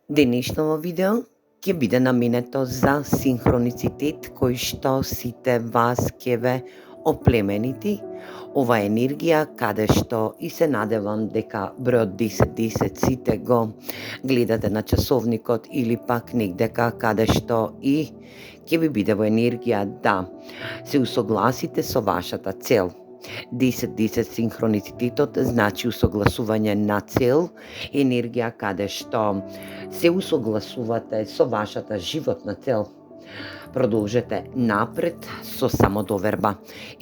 Денешново видео ќе биде наменето за синхроницитет кој што сите вас ќе ве оплеменити. Ова енергија каде што и се надевам дека бројот 10-10 сите го гледате на часовникот или пак негдека каде што и ќе ви биде во енергија да се усогласите со вашата цел. 10-10 синхроницитетот значи усогласување на цел, енергија каде што се усогласувате со вашата животна цел. Продолжете напред со самодоверба.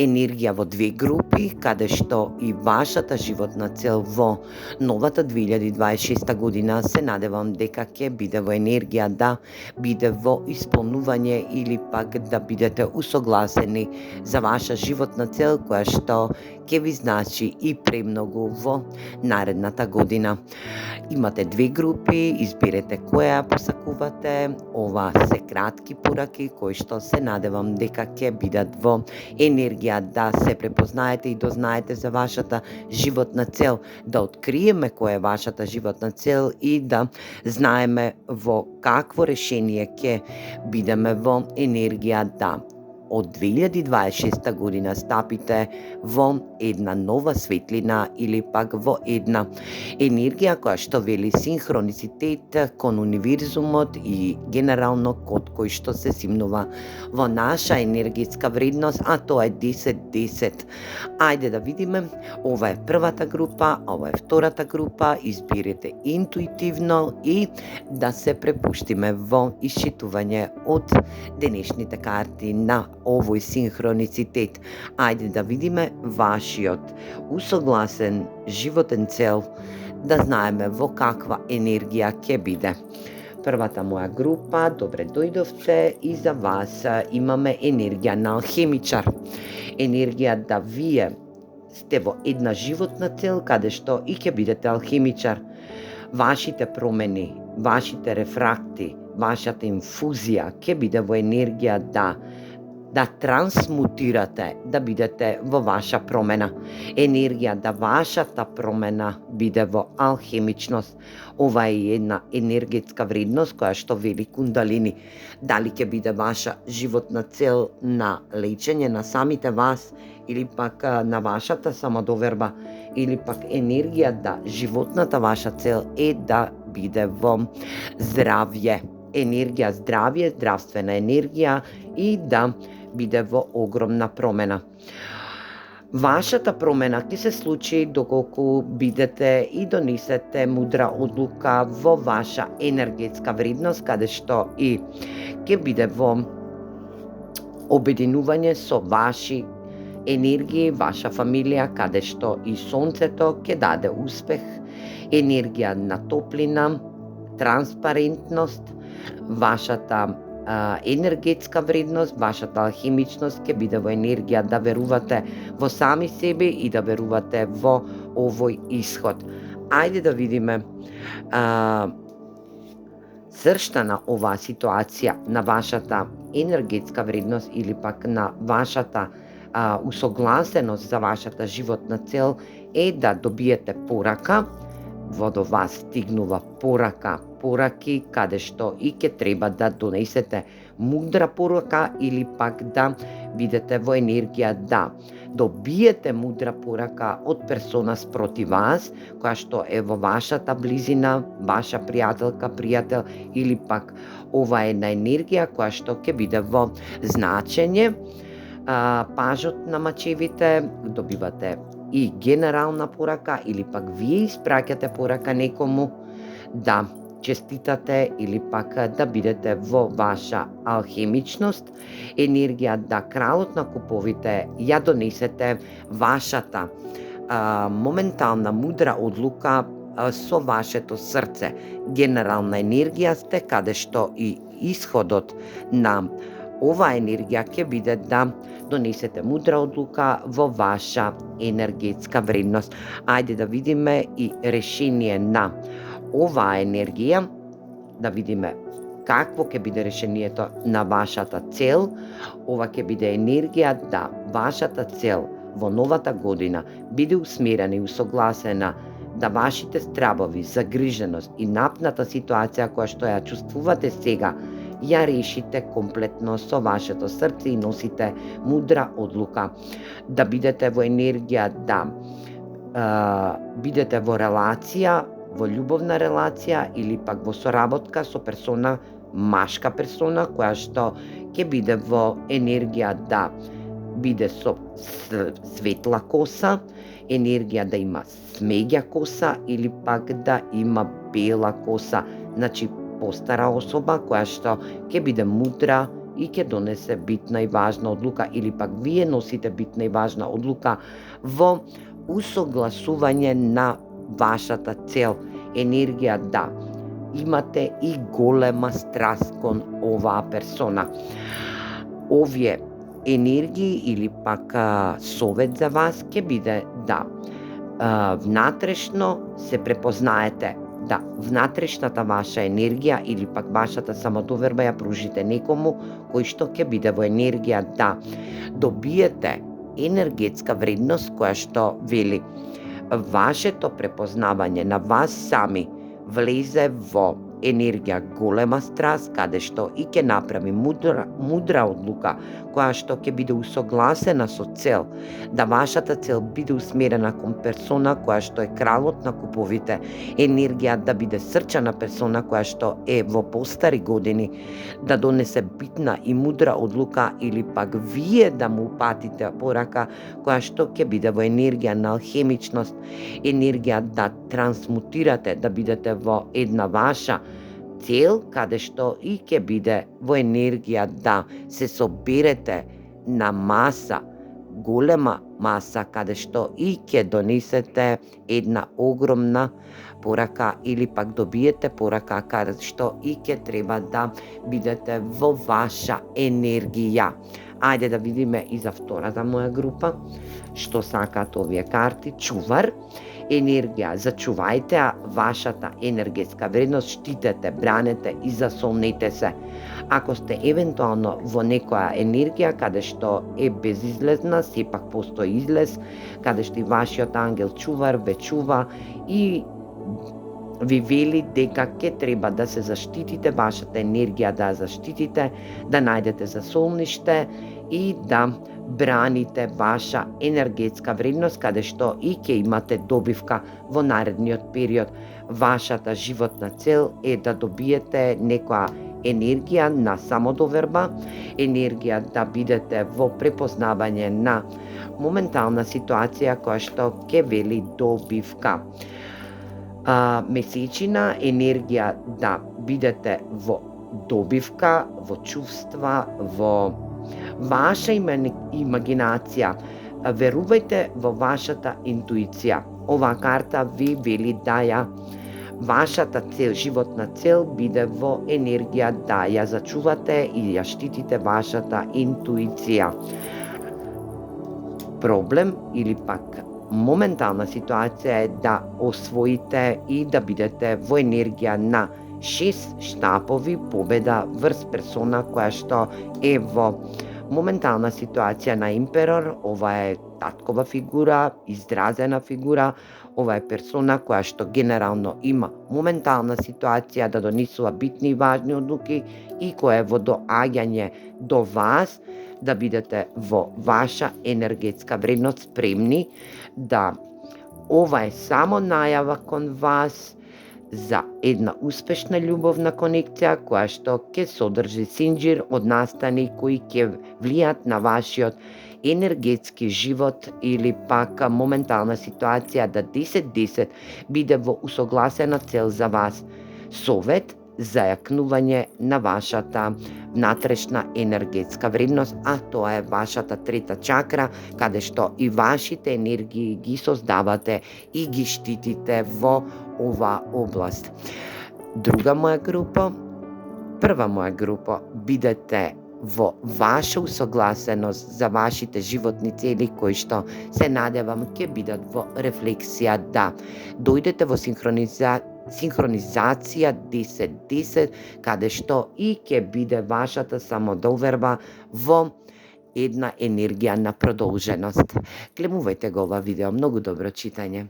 Енергија во две групи, каде што и вашата животна цел во новата 2026 година се надевам дека ќе биде во енергија да биде во исполнување или пак да бидете усогласени за ваша животна цел која што ќе ви значи и премногу во наредната година. Имате две групи, изберете која посакувате. Ова се кратки пораки кои што се надевам дека ќе бидат во енергија да се препознаете и дознаете за вашата животна цел, да откриеме која е вашата животна цел и да знаеме во какво решение ќе бидеме во енергија да од 2026 година стапите во една нова светлина или пак во една енергија која што вели синхроницитет кон универзумот и генерално код кој што се симнува во наша енергетска вредност, а тоа е 10-10. Ајде да видиме, ова е првата група, ова е втората група, изберете интуитивно и да се препуштиме во исчитување од денешните карти на овој синхроницитет. Ајде да видиме вашиот усогласен животен цел, да знаеме во каква енергија ќе биде. Првата моја група, добре дојдовте, и за вас имаме енергија на алхемичар. Енергија да вие сте во една животна цел каде што и ќе бидете алхемичар. Вашите промени, вашите рефракти, вашата инфузија ќе биде во енергија да трансмутирате, да бидете во ваша промена. Енергија да вашата промена биде во алхемичност. Ова е една енергетска вредност која што вели кундалини. Дали ќе биде ваша животна цел на лечење на самите вас или пак на вашата самодоверба, или пак енергија да животната ваша цел е да биде во здравје. Енергија здравје, здравствена енергија и да биде во огромна промена. Вашата промена ќе се случи доколку бидете и донесете мудра одлука во ваша енергетска вредност, каде што и ќе биде во обединување со ваши енергии, ваша фамилија, каде што и сонцето ќе даде успех, енергија на топлина, транспарентност, вашата енергетска вредност, вашата алхемичност ќе биде во енергија да верувате во сами себе и да верувате во овој исход. Ајде да видиме сршта на оваа ситуација, на вашата енергетска вредност или пак на вашата усогласеност за вашата животна цел е да добиете порака, во до вас стигнува пораки каде што и ќе треба да донесете мудра порака или пак да бидете во енергија да добиете мудра порака од персона спроти вас, која што е во вашата близина, ваша пријателка, пријател или пак ова е една енергија која што ќе биде во значење. Пажот на мачевите, добивате и генерална порака или пак вие испраќате порака некому да честитате или пак да бидете во ваша алхемичност, енергија да кралот на куповите ја донесете вашата моментална мудра одлука со вашето срце. Генерална енергија сте каде што и исходот на оваа енергија ќе биде да донесете мудра одлука во ваша енергетска вредност. Ајде да видиме и решение на оваа енергија, да видиме какво ќе биде решението на вашата цел. Ова ќе биде енергија да вашата цел во новата година биде усмерена и усогласена да вашите стравови, загриженост и напната ситуација која што ја чувствувате сега, ја решите комплетно со вашето срце и носите мудра одлука. Да бидете во енергија, да бидете во релација, во љубовна релација или пак во соработка со персона, машка персона, која што ќе биде во енергија да биде со светла коса, енергија да има смеѓа коса или пак да има бела коса. Значи, постара особа која што ќе биде мудра и ќе донесе битна и важна одлука, или пак вие носите битна и важна одлука во усогласување на вашата цел. Енергија да имате и голема страст кон оваа персона. Овие енергии или пак совет за вас ќе биде да внатрешно се препознаете, да внатрешната ваша енергија или пак вашата самодоверба ја пружите некому кој што ќе биде во енергија да добиете енергетска вредност која што вели вашето препознавање на вас сами влезе во енергија голема страст, каде што и ќе направи мудра одлука, која што ќе биде усогласена со цел, да вашата цел биде усмерена кон персона која што е кралот на куповите, енергија да биде срчана персона која што е во постари години, да донесе битна и мудра одлука, или пак вие да му упатите порака која што ќе биде во енергија на алхемичност, енергија да трансмутирате, да бидете во една ваша цел, каде што и ќе биде во енергија да се соберете на маса, голема маса, каде што и ќе донесете една огромна порака или пак добиете порака каде што и ќе треба да бидете во ваша енергија. Ајде да видиме и за втората моја група, што сакаат овие карти. Чувар, енергија, зачувајте вашата енергетска вредност, штитете, бранете и засолнете се. Ако сте евентуално во некоја енергија каде што е безизлезна, сепак постои излез, каде што и вашиот ангел чувар ве чува и ви вели дека ќе треба да се заштитите, вашата енергија да ја заштитите, да најдете засолниште и да браните ваша енергетска вредност, каде што и ќе имате добивка во наредниот период. Вашата животна цел е да добиете некоја енергија на самодоверба, енергија да бидете во препознавање на моментална ситуација која што ќе вели добивка. Месечина, енергија да бидете во добивка, во чувства, во ваша имагинација. Верувајте во вашата интуиција. Оваа карта ви вели да ја вашата цел, животна цел биде во енергија да ја зачувате и ја штитите вашата интуиција. Проблем или пак моментална ситуација е да освоите и да бидете во енергија на 6 штапови победа врз персона која што е во моментална ситуација на имперор. Ова е таткова фигура, изразена фигура, ова е персона која што генерално има моментална ситуација да донесува битни и важни одлуки и која е во доаѓање до вас, да бидете во ваша енергетска вредност спремни, да ова е само најава кон вас за една успешна љубовна конекција која што ќе содржи синџир од настани кои ќе влијат на вашиот енергетски живот или пак моментална ситуација да 10-10 биде во усогласена цел за вас. Совет за јакнување на вашата внатрешна енергетска вредност, а тоа е вашата трета чакра, каде што и вашите енергии ги создавате и ги штитите во ова област. Друга моја група, прва моја група, бидете во ваша усогласеност за вашите животни цели кои што се надевам ќе бидат во рефлексија да дојдете во синхронизација 10-10, каде што и ќе биде вашата самодоверба во една енергија на продолженост. Гледувајте го ова видео, многу добро читање.